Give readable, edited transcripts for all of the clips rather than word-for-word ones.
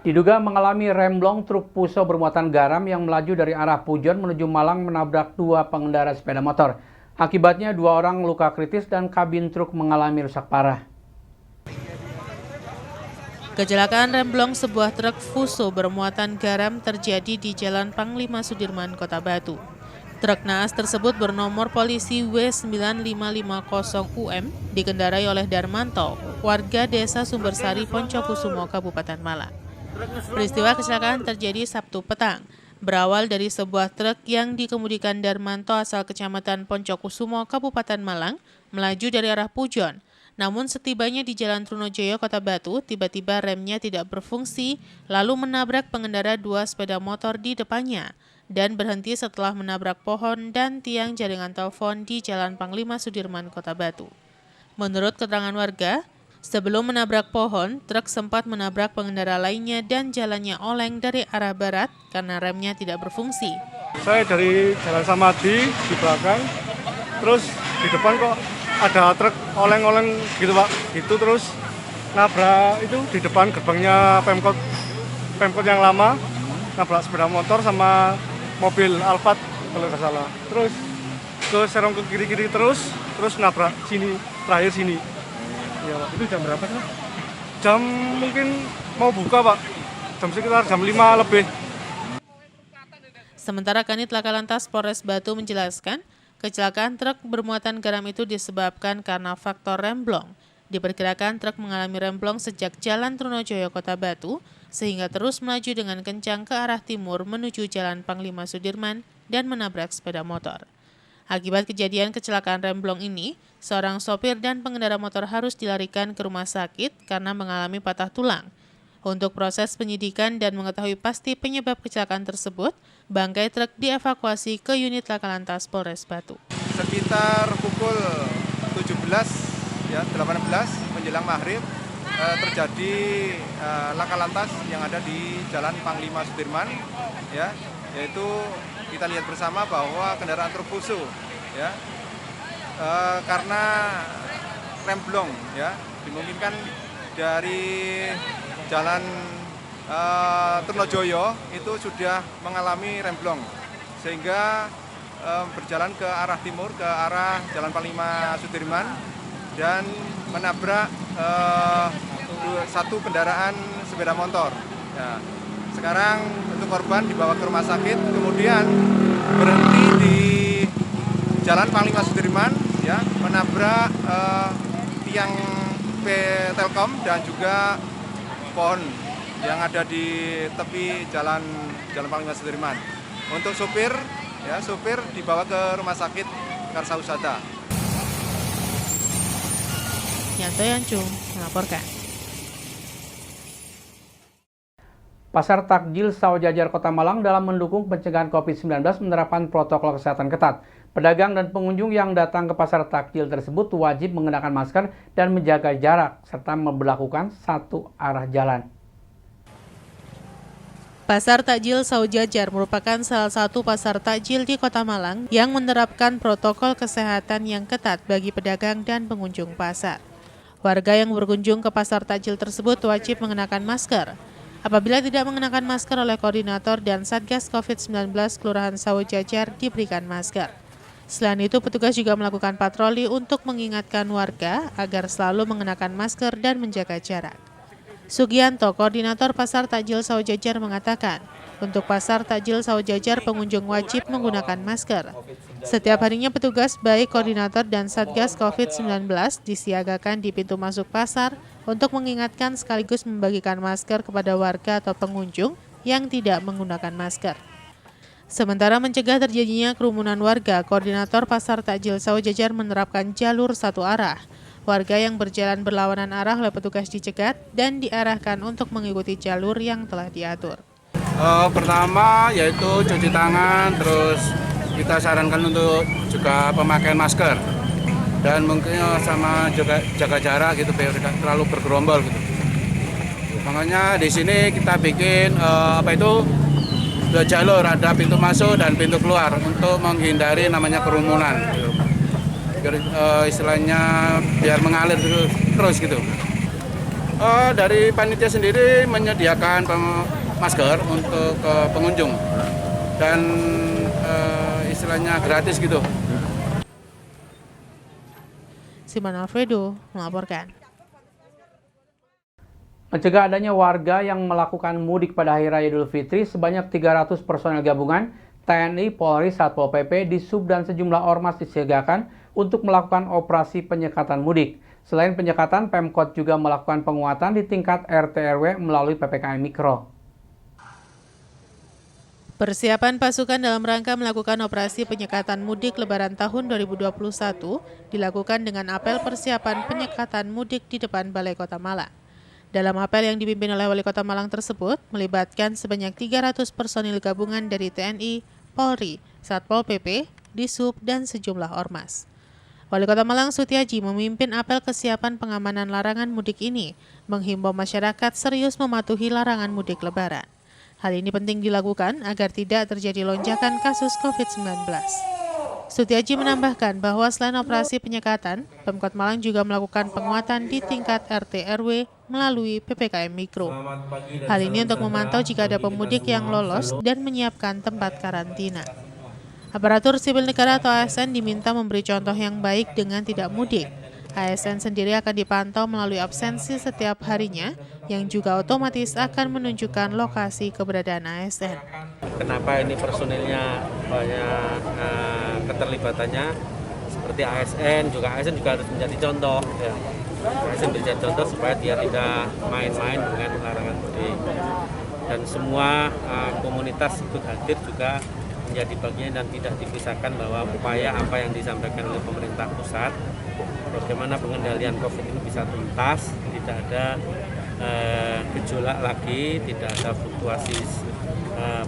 Diduga mengalami remblong, truk Fuso bermuatan garam yang melaju dari arah Pujon menuju Malang menabrak dua pengendara sepeda motor. Akibatnya 2 orang luka kritis dan kabin truk mengalami rusak parah. Kecelakaan remblong sebuah truk Fuso bermuatan garam terjadi di Jalan Panglima Sudirman, Kota Batu. Truk naas tersebut bernomor polisi W9550UM dikendarai oleh Darmanto, warga Desa Sumbersari, Poncokusumo, Kabupaten Malang. Peristiwa kecelakaan terjadi Sabtu petang. Berawal dari sebuah truk yang dikemudikan Darmanto asal Kecamatan Poncokusumo, Kabupaten Malang, melaju dari arah Pujon. Namun setibanya di Jalan Trunojoyo, Kota Batu, tiba-tiba remnya tidak berfungsi, lalu menabrak pengendara 2 sepeda motor di depannya, dan berhenti setelah menabrak pohon dan tiang jaringan telepon di Jalan Panglima Sudirman, Kota Batu. Menurut keterangan warga, sebelum menabrak pohon, truk sempat menabrak pengendara lainnya dan jalannya oleng dari arah barat karena remnya tidak berfungsi. Saya dari Jalan Samadhi di belakang, terus di depan kok ada truk oleng-oleng gitu Pak, gitu terus nabrak itu di depan gerbangnya Pemkot yang lama, nabrak sepeda motor sama mobil Alphard kalau nggak salah. Terus ke serong ke kiri-kiri terus nabrak sini, terakhir sini. Ya, Pak. Itu jam berapa sih? Jam mungkin mau buka Pak, jam sekitar jam 5 lebih. Sementara Kanit Laka Lantas Polres Batu menjelaskan, kecelakaan truk bermuatan garam itu disebabkan karena faktor remblong. Diperkirakan truk mengalami remblong sejak Jalan Trunojoyo, Kota Batu, sehingga terus melaju dengan kencang ke arah timur menuju Jalan Panglima Sudirman dan menabrak sepeda motor. Akibat kejadian kecelakaan remblong ini, seorang sopir dan pengendara motor harus dilarikan ke rumah sakit karena mengalami patah tulang. Untuk proses penyidikan dan mengetahui pasti penyebab kecelakaan tersebut, bangkai truk dievakuasi ke unit Laka Lantas Polres Batu. Sekitar pukul 18 menjelang maghrib terjadi Laka Lantas yang ada di Jalan Panglima Sudirman, ya, yaitu kita lihat bersama bahwa kendaraan truk Fuso, ya, karena remblong, ya, dimungkinkan dari Jalan Trunojoyo itu sudah mengalami remblong, sehingga berjalan ke arah timur, ke arah Jalan Panglima Sudirman, dan menabrak satu kendaraan sepeda motor. Ya, sekarang untuk korban dibawa ke rumah sakit, kemudian berhenti di Jalan Panglima Sudirman, ya, menabrak tiang Telkom dan juga pohon yang ada di tepi jalan Panglima Sudirman. Untuk supir dibawa ke rumah sakit Karsausada. Yanto Yancung melaporkan. Pasar Takjil Sawojajar Kota Malang dalam mendukung pencegahan COVID-19 menerapkan protokol kesehatan ketat. Pedagang dan pengunjung yang datang ke pasar takjil tersebut wajib mengenakan masker dan menjaga jarak, serta memberlakukan satu arah jalan. Pasar Takjil Sawojajar merupakan salah satu pasar takjil di Kota Malang yang menerapkan protokol kesehatan yang ketat bagi pedagang dan pengunjung pasar. Warga yang berkunjung ke pasar takjil tersebut wajib mengenakan masker. Apabila tidak mengenakan masker oleh koordinator dan Satgas COVID-19 Kelurahan Sawojajar diberikan masker. Selain itu, petugas juga melakukan patroli untuk mengingatkan warga agar selalu mengenakan masker dan menjaga jarak. Sugianto, koordinator Pasar Takjil Sawojajar mengatakan, untuk Pasar Takjil Sawojajar pengunjung wajib menggunakan masker. Setiap harinya petugas baik koordinator dan Satgas COVID-19 disiagakan di pintu masuk pasar untuk mengingatkan sekaligus membagikan masker kepada warga atau pengunjung yang tidak menggunakan masker. Sementara mencegah terjadinya kerumunan warga, koordinator Pasar Takjil Sawojajar menerapkan jalur satu arah. Warga yang berjalan berlawanan arah oleh petugas dicegat dan diarahkan untuk mengikuti jalur yang telah diatur. Pertama yaitu cuci tangan, terus kita sarankan untuk juga pemakaian masker dan mungkin sama juga jaga jarak gitu biar tidak terlalu bergerombol gitu. Makanya di sini kita bikin dua jalur, ada pintu masuk dan pintu keluar untuk menghindari namanya kerumunan. Biar istilahnya biar mengalir terus gitu. Dari panitia sendiri menyediakan masker untuk pengunjung dan istilahnya gratis gitu. Simon Alfredo melaporkan. Mencegah adanya warga yang melakukan mudik pada Hari Raya Idul Fitri, sebanyak 300 personel gabungan TNI, Polri, Satpol PP, Disub, dan sejumlah ormas disiagakan untuk melakukan operasi penyekatan mudik. Selain penyekatan, Pemkot juga melakukan penguatan di tingkat RT/RW melalui PPKM Mikro. Persiapan pasukan dalam rangka melakukan operasi penyekatan mudik Lebaran tahun 2021 dilakukan dengan apel persiapan penyekatan mudik di depan Balai Kota Malang. Dalam apel yang dipimpin oleh Wali Kota Malang tersebut, melibatkan sebanyak 300 personil gabungan dari TNI, Polri, Satpol PP, Disub, dan sejumlah ormas. Wali Kota Malang Sutiaji memimpin apel kesiapan pengamanan larangan mudik ini, menghimbau masyarakat serius mematuhi larangan mudik Lebaran. Hal ini penting dilakukan agar tidak terjadi lonjakan kasus COVID-19. Sutiaji menambahkan bahwa selain operasi penyekatan, Pemkot Malang juga melakukan penguatan di tingkat RT/RW melalui PPKM Mikro. Hal ini untuk memantau jika ada pemudik yang lolos dan menyiapkan tempat karantina. Aparatur sipil negara atau ASN diminta memberi contoh yang baik dengan tidak mudik. ASN sendiri akan dipantau melalui absensi setiap harinya, yang juga otomatis akan menunjukkan lokasi keberadaan ASN. Kenapa ini personilnya banyak keterlibatannya seperti ASN juga harus menjadi contoh. Ya. ASN menjadi contoh supaya dia tidak main-main dengan larangan mudik. Dan semua komunitas ikut hadir juga menjadi bagian dan tidak dipisahkan bahwa upaya apa yang disampaikan oleh pemerintah pusat, bagaimana pengendalian COVID ini bisa tuntas, tidak ada gejolak lagi, tidak ada fluktuasi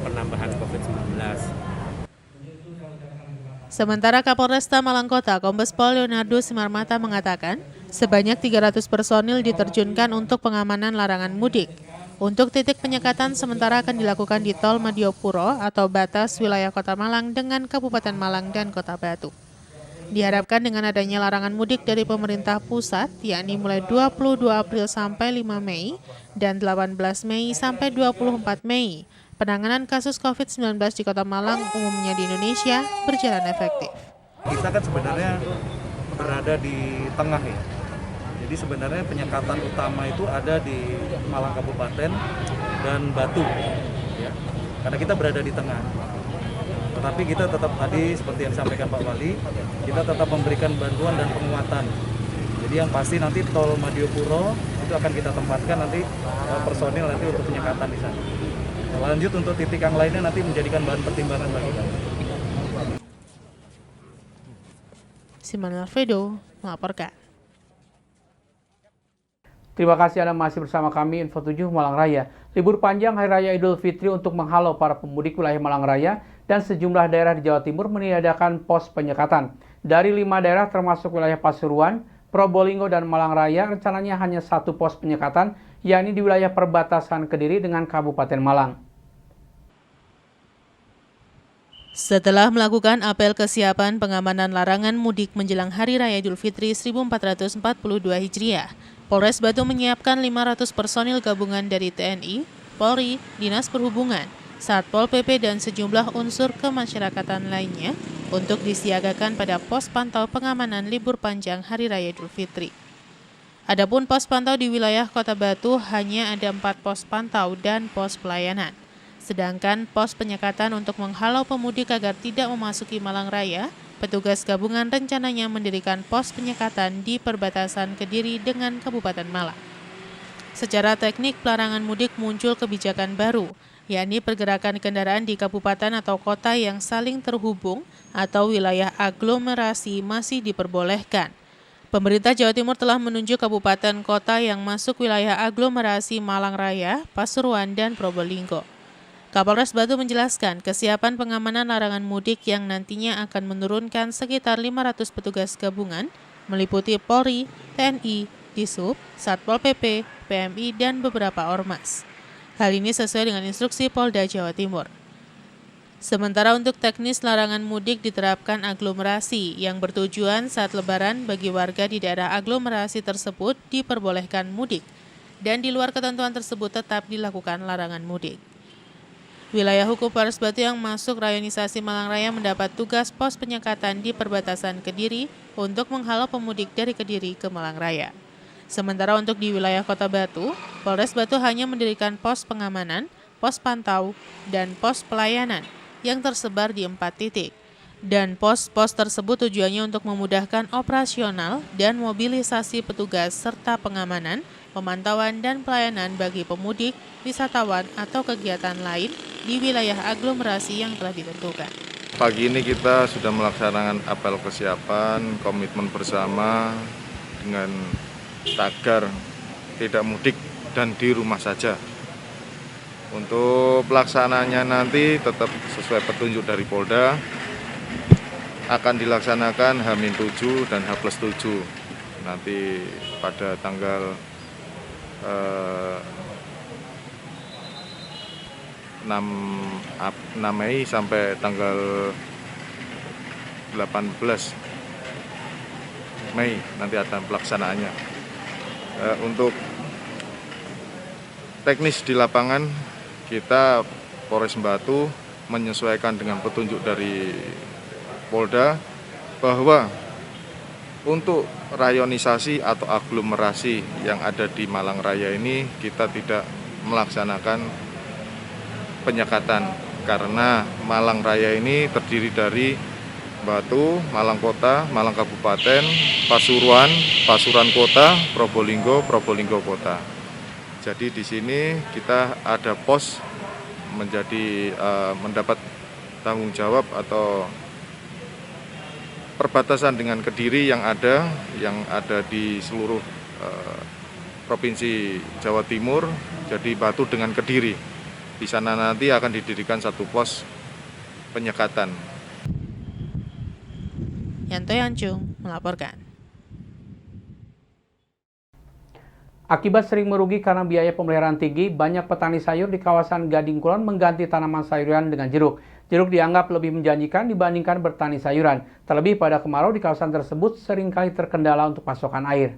penambahan COVID-19. Sementara Kapolresta Malang Kota, Kombes Pol Leonardo Simarmata mengatakan, sebanyak 300 personil diterjunkan untuk pengamanan larangan mudik. Untuk titik penyekatan sementara akan dilakukan di Tol Madiopuro atau batas wilayah Kota Malang dengan Kabupaten Malang dan Kota Batu. Diharapkan dengan adanya larangan mudik dari pemerintah pusat, yakni mulai 22 April sampai 5 Mei dan 18 Mei sampai 24 Mei, penanganan kasus COVID-19 di Kota Malang umumnya di Indonesia berjalan efektif. Kita kan sebenarnya berada di tengah ya. Jadi sebenarnya penyekatan utama itu ada di Malang Kabupaten dan Batu, ya. Karena kita berada di tengah. Tetapi kita tetap tadi seperti yang disampaikan Pak Wali, kita tetap memberikan bantuan dan penguatan. Jadi yang pasti nanti Tol Madiopuro itu akan kita tempatkan nanti personil nanti untuk penyekatan di sana. Lanjut untuk titik yang lainnya nanti menjadikan bahan pertimbangan bagi kami. Simon Alfredo melaporkan. Terima kasih Anda masih bersama kami Info 7 Malang Raya. Libur panjang Hari Raya Idul Fitri untuk menghalau para pemudik wilayah Malang Raya dan sejumlah daerah di Jawa Timur meniadakan pos penyekatan. Dari 5 daerah termasuk wilayah Pasuruan, Probolinggo, dan Malang Raya, rencananya hanya 1 pos penyekatan, yakni di wilayah perbatasan Kediri dengan Kabupaten Malang. Setelah melakukan apel kesiapan pengamanan larangan mudik menjelang Hari Raya Idul Fitri 1442 Hijriah, Polres Batu menyiapkan 500 personil gabungan dari TNI, Polri, Dinas Perhubungan, Satpol PP, dan sejumlah unsur kemasyarakatan lainnya untuk disiagakan pada pos pantau pengamanan libur panjang Hari Raya Idul Fitri. Adapun pos pantau di wilayah Kota Batu hanya ada 4 pos pantau dan pos pelayanan. Sedangkan pos penyekatan untuk menghalau pemudik agar tidak memasuki Malang Raya, petugas gabungan rencananya mendirikan pos penyekatan di perbatasan Kediri dengan Kabupaten Malang. Secara teknik, pelarangan mudik muncul kebijakan baru, yakni pergerakan kendaraan di kabupaten atau kota yang saling terhubung atau wilayah aglomerasi masih diperbolehkan. Pemerintah Jawa Timur telah menunjuk kabupaten kota yang masuk wilayah aglomerasi Malang Raya, Pasuruan, dan Probolinggo. Kapolres Batu menjelaskan kesiapan pengamanan larangan mudik yang nantinya akan menurunkan sekitar 500 petugas gabungan, meliputi Polri, TNI, Disub, Satpol PP, PMI, dan beberapa ormas. Hal ini sesuai dengan instruksi Polda Jawa Timur. Sementara untuk teknis larangan mudik diterapkan aglomerasi yang bertujuan saat Lebaran bagi warga di daerah aglomerasi tersebut diperbolehkan mudik. dan di luar ketentuan tersebut tetap dilakukan larangan mudik. Wilayah hukum Polres Batu yang masuk rayonisasi Malang Raya mendapat tugas pos penyekatan di perbatasan Kediri untuk menghalau pemudik dari Kediri ke Malang Raya. Sementara untuk di wilayah Kota Batu, Polres Batu hanya mendirikan pos pengamanan, pos pantau, dan pos pelayanan yang tersebar di 4 titik. Dan pos-pos tersebut tujuannya untuk memudahkan operasional dan mobilisasi petugas serta pengamanan, pemantauan dan pelayanan bagi pemudik, wisatawan atau kegiatan lain di wilayah aglomerasi yang telah ditentukan. Pagi ini kita sudah melaksanakan apel kesiapan, komitmen bersama dengan tagar tidak mudik dan di rumah saja. Untuk pelaksanaannya nanti tetap sesuai petunjuk dari Polda, akan dilaksanakan H-7 dan H+7 nanti pada tanggal 6 Mei sampai tanggal 18 Mei nanti ada pelaksanaannya. Untuk teknis di lapangan kita Polres Batu menyesuaikan dengan petunjuk dari Polda bahwa untuk rayonisasi atau aglomerasi yang ada di Malang Raya ini kita tidak melaksanakan penyekatan karena Malang Raya ini terdiri dari Batu, Malang Kota, Malang Kabupaten, Pasuruan, Pasuruan Kota, Probolinggo, Probolinggo Kota. Jadi di sini kita ada pos mendapat tanggung jawab atau perbatasan dengan Kediri yang ada di seluruh provinsi Jawa Timur. Jadi Batu dengan Kediri. Di sana nanti akan didirikan satu pos penyekatan. Yanto Yancung melaporkan. Akibat sering merugi karena biaya pemeliharaan tinggi, banyak petani sayur di kawasan Gading Kulon mengganti tanaman sayuran dengan jeruk. Jeruk dianggap lebih menjanjikan dibandingkan bertani sayuran. Terlebih pada kemarau di kawasan tersebut seringkali terkendala untuk pasokan air.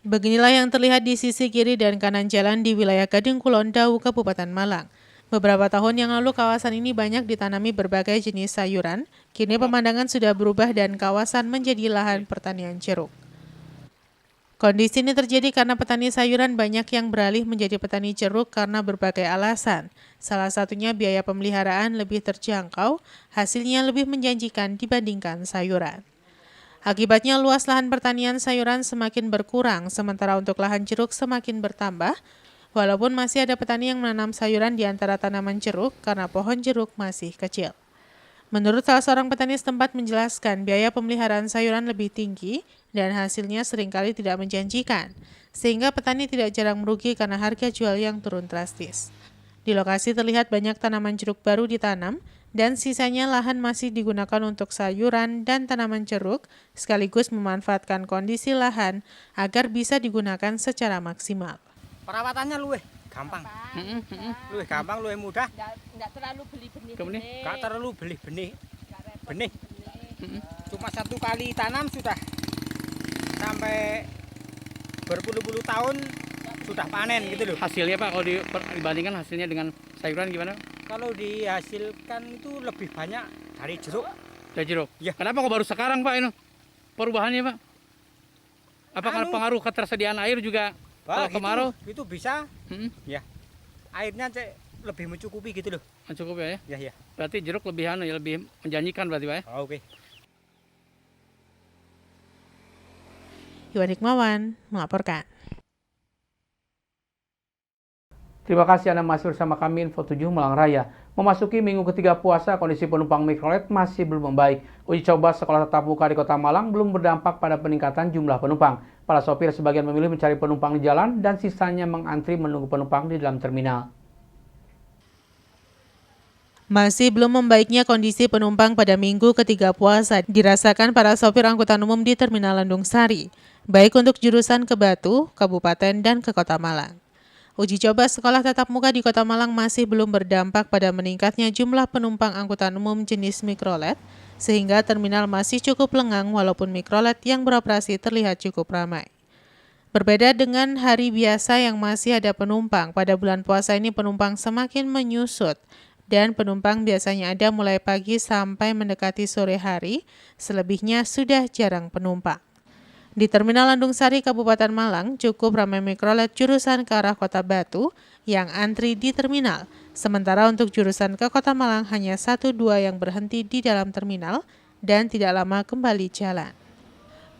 Beginilah yang terlihat di sisi kiri dan kanan jalan di wilayah Gading Kulon, Dawu, Kabupaten Malang. Beberapa tahun yang lalu kawasan ini banyak ditanami berbagai jenis sayuran. Kini pemandangan sudah berubah dan kawasan menjadi lahan pertanian jeruk. Kondisi ini terjadi karena petani sayuran banyak yang beralih menjadi petani jeruk karena berbagai alasan. Salah satunya biaya pemeliharaan lebih terjangkau, hasilnya lebih menjanjikan dibandingkan sayuran. Akibatnya luas lahan pertanian sayuran semakin berkurang, sementara untuk lahan jeruk semakin bertambah, walaupun masih ada petani yang menanam sayuran di antara tanaman jeruk karena pohon jeruk masih kecil. Menurut salah seorang petani setempat menjelaskan, biaya pemeliharaan sayuran lebih tinggi dan hasilnya seringkali tidak menjanjikan, sehingga petani tidak jarang merugi karena harga jual yang turun drastis. Di lokasi terlihat banyak tanaman jeruk baru ditanam, dan sisanya lahan masih digunakan untuk sayuran dan tanaman jeruk, sekaligus memanfaatkan kondisi lahan agar bisa digunakan secara maksimal. Perawatannya luwih gampang. Luwih gampang, luwih mudah. Enggak terlalu beli benih. Enggak terlalu beli benih. Cuma satu kali tanam sudah sampai berpuluh-puluh tahun sudah panen gitu loh. Hasilnya Pak, kalau dibandingkan hasilnya dengan sayuran gimana? Kalau dihasilkan itu lebih banyak dari jeruk. Dari jeruk? Ya. Kenapa kok baru sekarang Pak ini perubahannya Pak? Apakah pengaruh ketersediaan air juga? Kalau kemarau itu bisa, ya airnya lebih mencukupi gitu loh. Mencukupi ya? Ya. Berarti jeruk lebih menjanjikan berarti Pak ya? Oke. Iwan Hikmawan melaporkan. Terima kasih Anda masih bersama kami Info 7 Malang Raya. Memasuki minggu ketiga puasa, kondisi penumpang mikrolet masih belum membaik. Uji coba sekolah tatap muka di Kota Malang belum berdampak pada peningkatan jumlah penumpang. Para sopir sebagian memilih mencari penumpang di jalan dan sisanya mengantri menunggu penumpang di dalam terminal. Masih belum membaiknya kondisi penumpang pada minggu ketiga puasa dirasakan para sopir angkutan umum di Terminal Landung Sari, baik untuk jurusan ke Batu, Kabupaten, dan ke Kota Malang. Uji coba sekolah tatap muka di Kota Malang masih belum berdampak pada meningkatnya jumlah penumpang angkutan umum jenis mikrolet, sehingga terminal masih cukup lengang walaupun mikrolet yang beroperasi terlihat cukup ramai. Berbeda dengan hari biasa yang masih ada penumpang, pada bulan puasa ini penumpang semakin menyusut dan penumpang biasanya ada mulai pagi sampai mendekati sore hari, selebihnya sudah jarang penumpang. Di Terminal Landung Sari, Kabupaten Malang, cukup ramai mikrolet jurusan ke arah Kota Batu yang antri di terminal. Sementara untuk jurusan ke Kota Malang hanya 1-2 yang berhenti di dalam terminal dan tidak lama kembali jalan.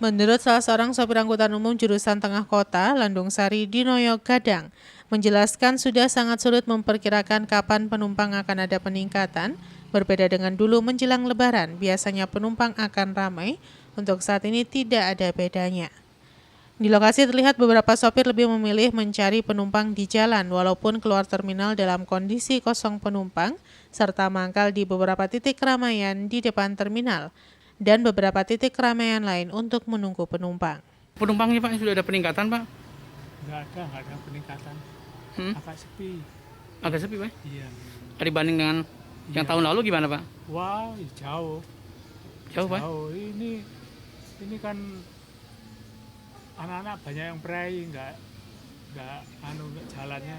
Menurut salah seorang sopir angkutan umum jurusan tengah kota, Landung Sari, Dinoyo Gadang, menjelaskan sudah sangat sulit memperkirakan kapan penumpang akan ada peningkatan. Berbeda dengan dulu menjelang Lebaran, biasanya penumpang akan ramai. Untuk saat ini tidak ada bedanya. Di lokasi terlihat beberapa sopir lebih memilih mencari penumpang di jalan walaupun keluar terminal dalam kondisi kosong penumpang, serta mangkal di beberapa titik keramaian di depan terminal dan beberapa titik keramaian lain untuk menunggu penumpang. Penumpangnya Pak sudah ada peningkatan Pak? Nggak ada peningkatan. Agak sepi. Agak sepi Pak? Iya. Dibanding dengan yang tahun lalu gimana Pak? Wah, jauh. Jauh Pak? Ini kan anak-anak banyak yang pray, nggak jalannya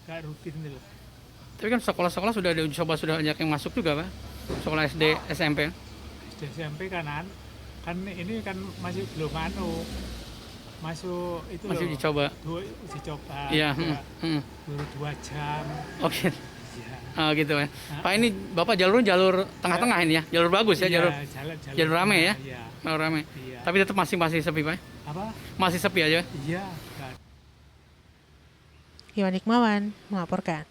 nggak rutin nih loh. Tapi kan sekolah-sekolah sudah ada uji coba, sudah banyak yang masuk juga Pak? Sekolah SD, SMP? SD, SMP kan ini kan masih belum masuk itu masih loh. uji coba? Uji coba. Iya. Baru 2 jam. Oke. Ya. Oh gitu ya. Pak ini Bapak jalur tengah-tengah ini ya, jalur bagus ya, Iya, jalur rame ya, iya. jalur rame. Iya. Tapi tetap masih sepi Pak? Apa? Masih sepi aja? Iya. Iwan Hikmawan melaporkan.